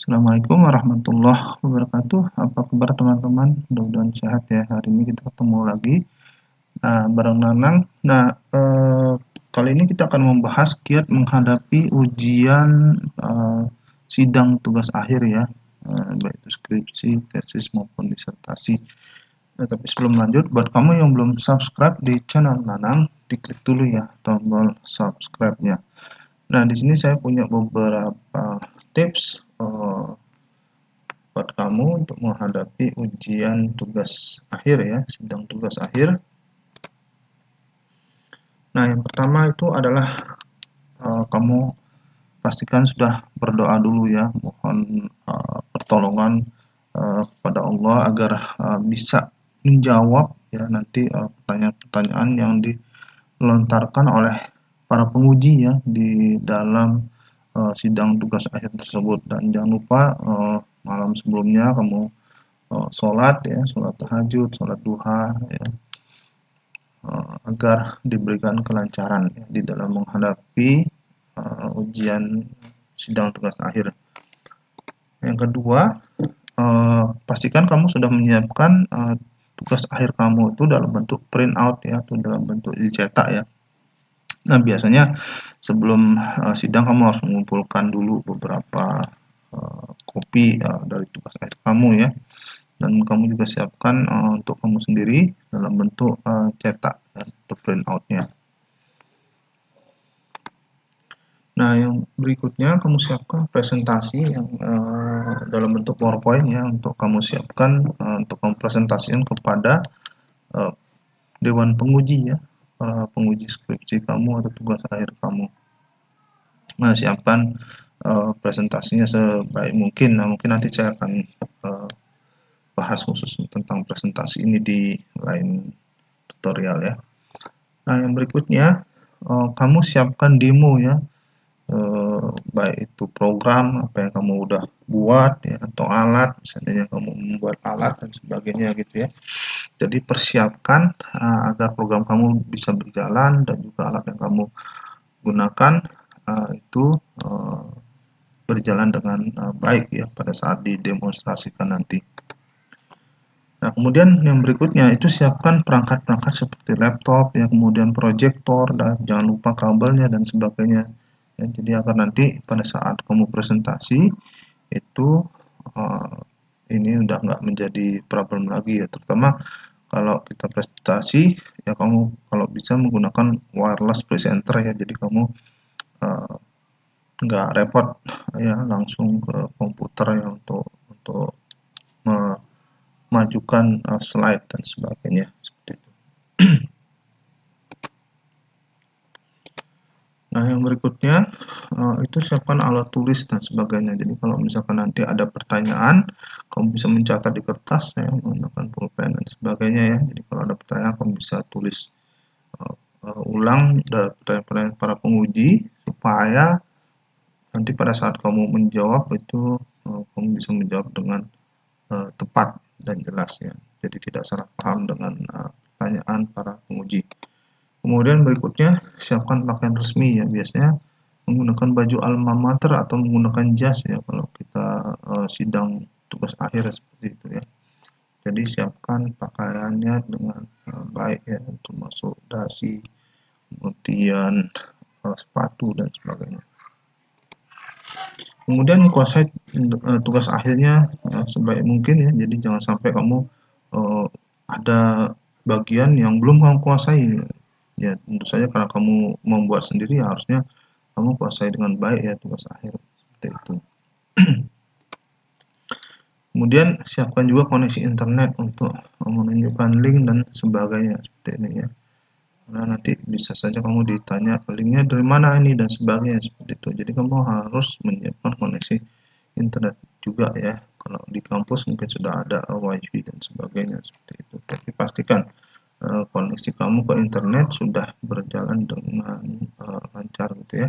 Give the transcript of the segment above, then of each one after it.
Assalamualaikum warahmatullahi wabarakatuh. Apa kabar teman-teman? Mudah-mudahan sehat ya. Hari ini kita ketemu lagi. Nah, bareng Nanang. Nah, kali ini kita akan membahas kiat menghadapi ujian sidang tugas akhir ya, baik itu skripsi, tesis maupun disertasi. Nah, tapi sebelum lanjut, buat kamu yang belum subscribe di channel Nanang, diklik dulu ya tombol subscribe-nya. Nah, di sini saya punya beberapa tips buat kamu untuk menghadapi ujian tugas akhir ya, sidang tugas akhir. Nah, yang pertama itu adalah kamu pastikan sudah berdoa dulu ya, mohon pertolongan kepada Allah agar bisa menjawab ya nanti pertanyaan-pertanyaan yang dilontarkan oleh para penguji ya di dalam sidang tugas akhir tersebut. Dan jangan lupa malam sebelumnya kamu sholat ya, sholat tahajud, sholat duha ya, agar diberikan kelancaran ya, di dalam menghadapi ujian sidang tugas akhir. Yang kedua, pastikan kamu sudah menyiapkan tugas akhir kamu itu dalam bentuk print out ya, atau dalam bentuk dicetak ya. Nah, biasanya sebelum sidang kamu harus mengumpulkan dulu beberapa kopi dari tugas akhir kamu ya, dan kamu juga siapkan untuk kamu sendiri dalam bentuk cetak atau print out-nya. Nah, yang berikutnya kamu siapkan presentasi yang dalam bentuk PowerPoint ya, untuk kamu siapkan untuk kamu presentasikan kepada dewan penguji ya, para penguji skripsi kamu atau tugas akhir kamu. Nah, siapkan presentasinya sebaik mungkin. Nah, mungkin nanti saya akan bahas khusus tentang presentasi ini di lain tutorial ya. Nah, yang berikutnya kamu siapkan demo ya, baik itu program apa yang kamu udah buat ya, atau alat, misalnya kamu membuat alat dan sebagainya gitu ya. Jadi persiapkan agar program kamu bisa berjalan, dan juga alat yang kamu gunakan itu berjalan dengan baik ya pada saat didemonstrasikan nanti. Nah, kemudian yang berikutnya itu siapkan perangkat-perangkat seperti laptop ya, kemudian proyektor, dan jangan lupa kabelnya dan sebagainya. Ya, jadi agar nanti pada saat kamu presentasi itu ini udah nggak menjadi problem lagi ya, terutama kalau kita presentasi ya, kamu kalau bisa menggunakan wireless presenter ya, jadi kamu nggak repot ya langsung ke komputer ya untuk memajukan slide dan sebagainya seperti itu. Nah, yang berikutnya itu siapkan alat tulis dan sebagainya. Jadi kalau misalkan nanti ada pertanyaan, kamu bisa mencatat di kertas ya, menggunakan pulpen dan sebagainya ya. Jadi kalau ada pertanyaan, kamu bisa tulis ulang dari pertanyaan-pertanyaan para penguji, supaya nanti pada saat kamu menjawab itu kamu bisa menjawab dengan tepat dan jelas ya. Jadi tidak salah paham dengan pertanyaan para penguji. Kemudian berikutnya, siapkan pakaian resmi ya, biasanya menggunakan baju alma mater atau menggunakan jas ya kalau kita sidang tugas akhir seperti itu ya. Jadi siapkan pakaiannya dengan baik ya, termasuk dasi, kemudian sepatu dan sebagainya. Kemudian kuasai tugas akhirnya sebaik mungkin ya, jadi jangan sampai kamu ada bagian yang belum kamu kuasai ya. Tentu saja karena kamu membuat sendiri ya, harusnya kamu kuasai dengan baik ya tugas akhir seperti itu. Kemudian siapkan juga koneksi internet untuk menunjukkan link dan sebagainya seperti ini ya. Karena nanti bisa saja kamu ditanya linknya dari mana ini dan sebagainya seperti itu. Jadi kamu harus menyiapkan koneksi internet juga ya. Kalau di kampus mungkin sudah ada wifi dan sebagainya seperti itu. Tapi pastikan koneksi kamu ke internet sudah berjalan dengan lancar gitu ya.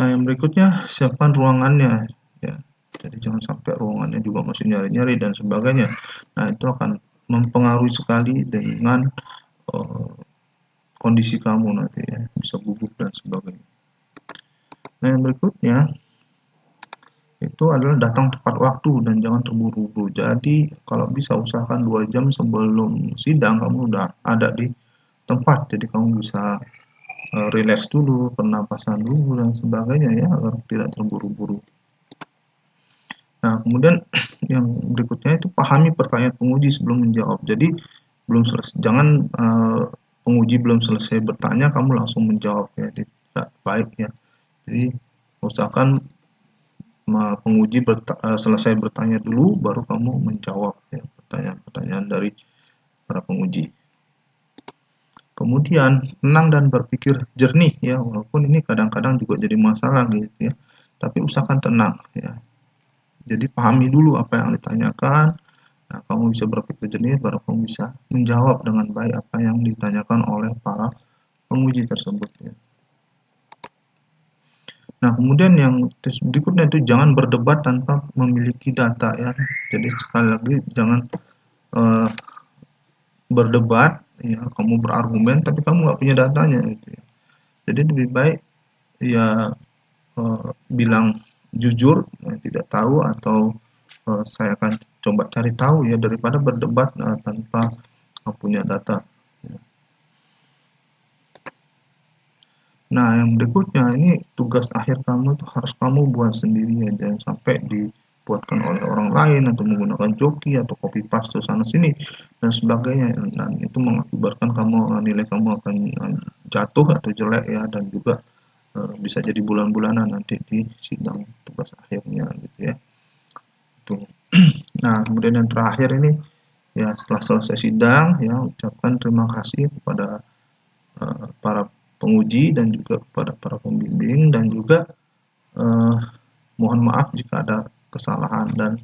Nah, yang berikutnya siapkan ruangannya ya. Jadi jangan sampai ruangannya juga masih nyari-nyari dan sebagainya. Nah, itu akan mempengaruhi sekali dengan kondisi kamu nanti ya, bisa gugup dan sebagainya. Nah, yang berikutnya itu itu adalah datang tepat waktu dan jangan terburu-buru. Jadi kalau bisa usahakan 2 jam sebelum sidang kamu udah ada di tempat. Jadi kamu bisa rileks dulu, pernapasan dulu dan sebagainya ya agar tidak terburu-buru. Nah, kemudian yang berikutnya itu pahami pertanyaan penguji sebelum menjawab. Jadi jangan penguji belum selesai bertanya kamu langsung menjawab ya, tidak baik ya. Jadi usahakan penguji selesai bertanya dulu baru kamu menjawab ya, pertanyaan-pertanyaan dari para penguji. Kemudian tenang dan berpikir jernih ya, walaupun ini kadang-kadang juga jadi masalah gitu ya. Tapi usahakan tenang ya. Jadi pahami dulu apa yang ditanyakan. Nah, kamu bisa berpikir jernih baru kamu bisa menjawab dengan baik apa yang ditanyakan oleh para penguji tersebut ya. Nah, kemudian yang berikutnya itu jangan berdebat tanpa memiliki data ya. Jadi sekali lagi jangan berdebat ya, kamu berargumen tapi kamu nggak punya datanya gitu ya. Jadi lebih baik ya bilang jujur tidak tahu atau saya akan coba cari tahu ya daripada berdebat tanpa punya data. Nah, yang berikutnya ini tugas akhir kamu itu harus kamu buat sendiri ya, jangan sampai dibuatkan oleh orang lain atau menggunakan joki atau copy paste sana sini dan sebagainya, dan itu mengakibatkan nilai kamu akan jatuh atau jelek ya, dan juga bisa jadi bulan-bulanan nanti di sidang tugas akhirnya gitu ya. Tuh. Nah, kemudian yang terakhir ini ya, setelah selesai sidang ya, ucapkan terima kasih kepada para penguji dan juga kepada para pembimbing, dan juga mohon maaf jika ada kesalahan dan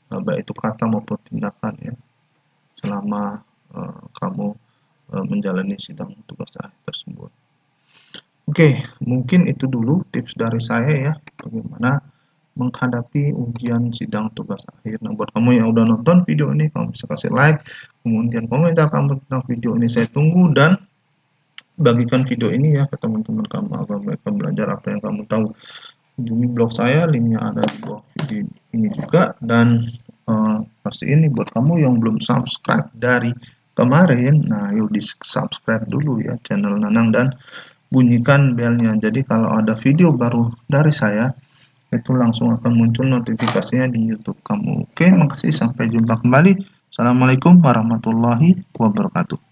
baik itu kata maupun tindakan ya selama kamu menjalani sidang tugas akhir tersebut. Oke, mungkin itu dulu tips dari saya ya, bagaimana menghadapi ujian sidang tugas akhir. Nah, buat kamu yang udah nonton video ini, kamu bisa kasih like, kemudian komentar kamu tentang video ini saya tunggu, dan bagikan video ini ya ke teman-teman kamu agar mereka belajar apa yang kamu tahu. Kunjungi blog saya, linknya ada di bawah video ini juga, dan pasti ini buat kamu yang belum subscribe dari kemarin, nah yuk di subscribe dulu ya channel Nanang dan bunyikan belnya. Jadi kalau ada video baru dari saya itu langsung akan muncul notifikasinya di YouTube kamu. Oke, makasih, sampai jumpa kembali. Assalamualaikum warahmatullahi wabarakatuh.